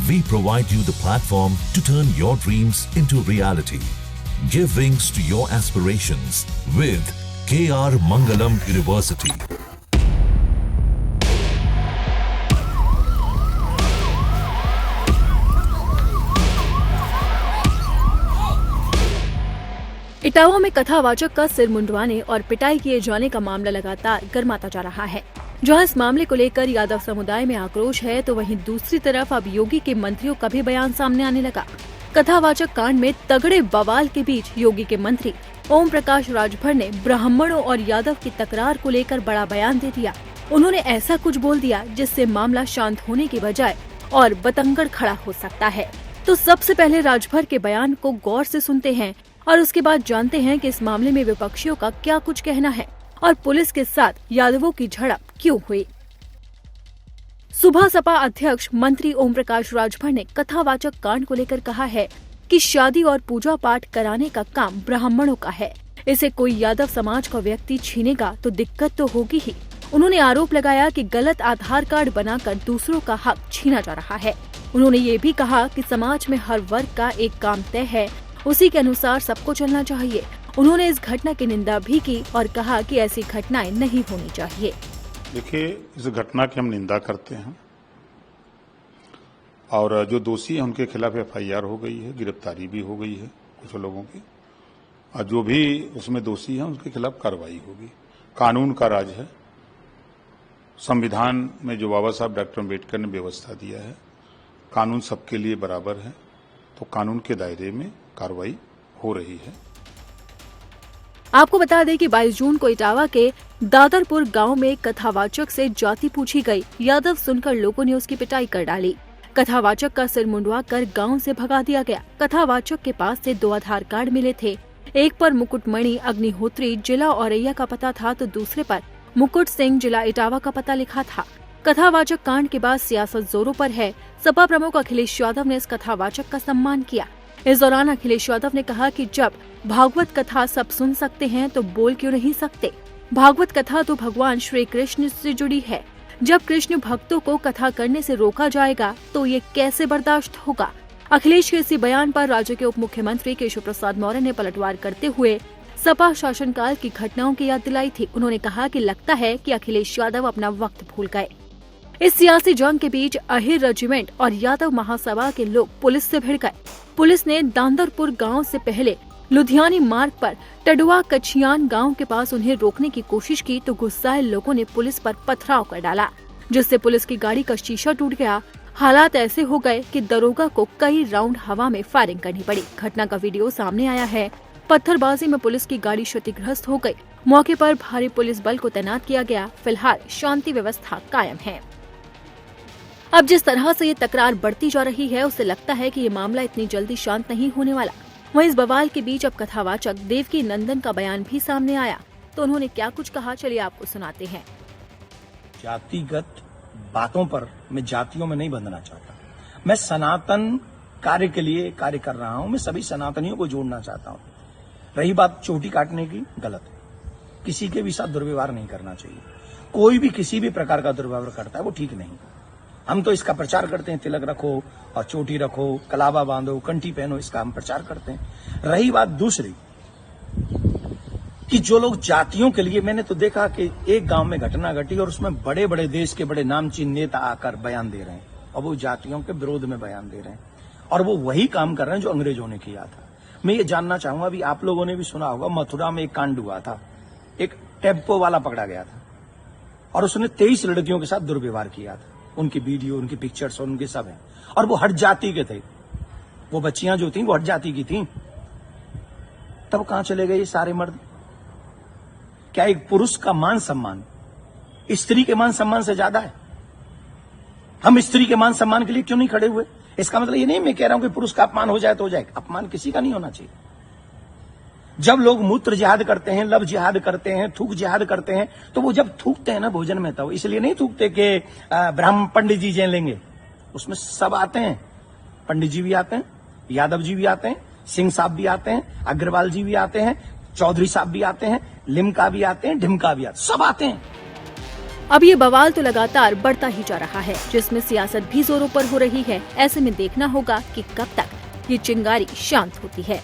We provide you the platform to turn your dreams into reality. Give wings to your aspirations with KR Mangalam University. Etawah में कथावाचक का सिर मुंडवाने और पिटाई किए जाने का मामला लगातार गर्माता जा रहा है। जहां इस मामले को लेकर यादव समुदाय में आक्रोश है, तो वहीं दूसरी तरफ अब योगी के मंत्रियों का भी बयान सामने आने लगा। कथावाचक कांड में तगड़े बवाल के बीच योगी के मंत्री ओम प्रकाश राजभर ने ब्राह्मणों और यादव की तकरार को लेकर बड़ा बयान दे दिया। उन्होंने ऐसा कुछ बोल दिया जिससे मामला शांत होने की बजाय और बतंगड़ खड़ा हो सकता है। तो सबसे पहले राजभर के बयान को गौर से सुनते हैं और उसके बाद जानते हैं कि इस मामले में विपक्षियों का क्या कुछ कहना है और पुलिस के साथ यादवों की झड़प क्यों हुई। सुबह सपा अध्यक्ष मंत्री ओम प्रकाश राजभर ने कथावाचक कांड को लेकर कहा है कि शादी और पूजा पाठ कराने का काम ब्राह्मणों का है। इसे कोई यादव समाज का व्यक्ति छीनेगा तो दिक्कत तो होगी ही। उन्होंने आरोप लगाया कि गलत आधार कार्ड बनाकर दूसरों का हक छीना जा रहा है। उन्होंने ये भी कहा कि समाज में हर वर्ग का एक काम तय है, उसी के अनुसार सबको चलना चाहिए। उन्होंने इस घटना की निंदा भी की और कहा कि ऐसी घटनाएं नहीं होनी चाहिए। देखिए, इस घटना की हम निंदा करते हैं और जो दोषी हैं उनके खिलाफ FIR हो गई है, गिरफ्तारी भी हो गई है कुछ लोगों की, और जो भी उसमें दोषी हैं उनके खिलाफ कार्रवाई होगी। कानून का राज है। संविधान में जो बाबा साहब डॉक्टर अम्बेडकर ने व्यवस्था दिया है, कानून सबके लिए बराबर है, तो कानून के दायरे में कार्रवाई हो रही है। आपको बता दें कि 22 जून को इटावा के दादरपुर गांव में कथावाचक से जाति पूछी गई। यादव सुनकर लोगों ने उसकी पिटाई कर डाली। कथावाचक का सिर मुंडवा कर गांव से भगा दिया गया। कथावाचक के पास से 2 आधार कार्ड मिले थे। एक पर मुकुटमणि अग्निहोत्री जिला औरैया का पता था, तो दूसरे पर मुकुट सिंह जिला इटावा का पता लिखा था। कथावाचक कांड के बाद सियासत जोरों पर है। सपा प्रमुख अखिलेश यादव ने इस कथावाचक का सम्मान किया। इस दौरान अखिलेश यादव ने कहा कि जब भागवत कथा सब सुन सकते हैं तो बोल क्यों नहीं सकते। भागवत कथा तो भगवान श्री कृष्ण से जुड़ी है। जब कृष्ण भक्तों को कथा करने से रोका जाएगा तो ये कैसे बर्दाश्त होगा। अखिलेश के इसी बयान पर राज्य के उप मुख्यमंत्री केशव प्रसाद मौर्य ने पलटवार करते हुए सपा शासनकाल की घटनाओं की याद दिलाई थी। उन्होंने कहा कि लगता है कि अखिलेश यादव अपना वक्त भूल गए। इस सियासी जंग के बीच अहिर रेजिमेंट और यादव महासभा के लोग पुलिस से भिड़ गए। पुलिस ने दादरपुर गांव से पहले लुधियानी मार्ग पर टडुआ कछियान गांव के पास उन्हें रोकने की कोशिश की, तो गुस्साए लोगों ने पुलिस पर पथराव कर डाला, जिससे पुलिस की गाड़ी का शीशा टूट गया। हालात ऐसे हो गए कि दरोगा को कई राउंड हवा में फायरिंग करनी पड़ी। घटना का वीडियो सामने आया है। पत्थरबाजी में पुलिस की गाड़ी क्षतिग्रस्त हो गई। मौके पर भारी पुलिस बल को तैनात किया गया। फिलहाल शांति व्यवस्था कायम है। अब जिस तरह से ये तकरार बढ़ती जा रही है, उससे लगता है कि ये मामला इतनी जल्दी शांत नहीं होने वाला। वहीं इस बवाल के बीच अब कथावाचक देवकी नंदन का बयान भी सामने आया, तो उन्होंने क्या कुछ कहा, चलिए आपको सुनाते हैं। जातिगत बातों पर मैं जातियों में नहीं बंधना चाहता। मैं सनातन कार्य के लिए कार्य कर रहा हूं। मैं सभी सनातनियों को जोड़ना चाहता हूं। रही बात चोटी काटने की, गलत है। किसी के भी साथ दुर्व्यवहार नहीं करना चाहिए। कोई भी किसी भी प्रकार का दुर्व्यवहार करता है वो ठीक नहीं। हम तो इसका प्रचार करते हैं, तिलक रखो और चोटी रखो, कलावा बांधो, कंठी पहनो, इसका हम प्रचार करते हैं। रही बात दूसरी कि जो लोग जातियों के लिए, मैंने तो देखा कि एक गांव में घटना घटी और उसमें बड़े बड़े देश के बड़े नामचीन नेता आकर बयान दे रहे हैं और वो जातियों के विरोध में बयान दे रहे हैं और वो वही काम कर रहे हैं जो अंग्रेजों ने किया था। मैं ये जानना चाहूंगा, अभी आप लोगों ने भी सुना होगा, मथुरा में एक कांड हुआ था। एक टेम्पो वाला पकड़ा गया था और उसने 23 लड़कियों के साथ दुर्व्यवहार किया था। उनकी वीडियो, उनकी पिक्चर्स और उनके सब हैं और वो हट जाति के थे। वो बच्चियां जो थी वो हट जाति की थी। तब कहां चले गए ये सारे मर्द? क्या एक पुरुष का मान सम्मान स्त्री के मान सम्मान से ज्यादा है? हम स्त्री के मान सम्मान के लिए क्यों नहीं खड़े हुए? इसका मतलब ये नहीं मैं कह रहा हूं कि पुरुष का अपमान हो जाए तो हो जाए। अपमान किसी का नहीं होना चाहिए। जब लोग मूत्र जिहाद करते हैं, लब जिहाद करते हैं, थूक जिहाद करते हैं, तो वो जब थूकते हैं ना भोजन में, तो इसलिए नहीं थूकते कि ब्राह्मण पंडित जी जेल लेंगे। उसमें सब आते हैं। पंडित जी भी आते हैं, यादव जी भी आते हैं, सिंह साहब भी आते हैं, अग्रवाल जी भी आते हैं, चौधरी साहब भी आते हैं, लिमका भी आते हैं, ढिमका भी आते हैं, सब आते हैं। अब ये बवाल तो लगातार बढ़ता ही जा रहा है, जिसमें सियासत भी जोरों पर हो रही है। ऐसे में देखना होगा कि कब तक ये चिंगारी शांत होती है।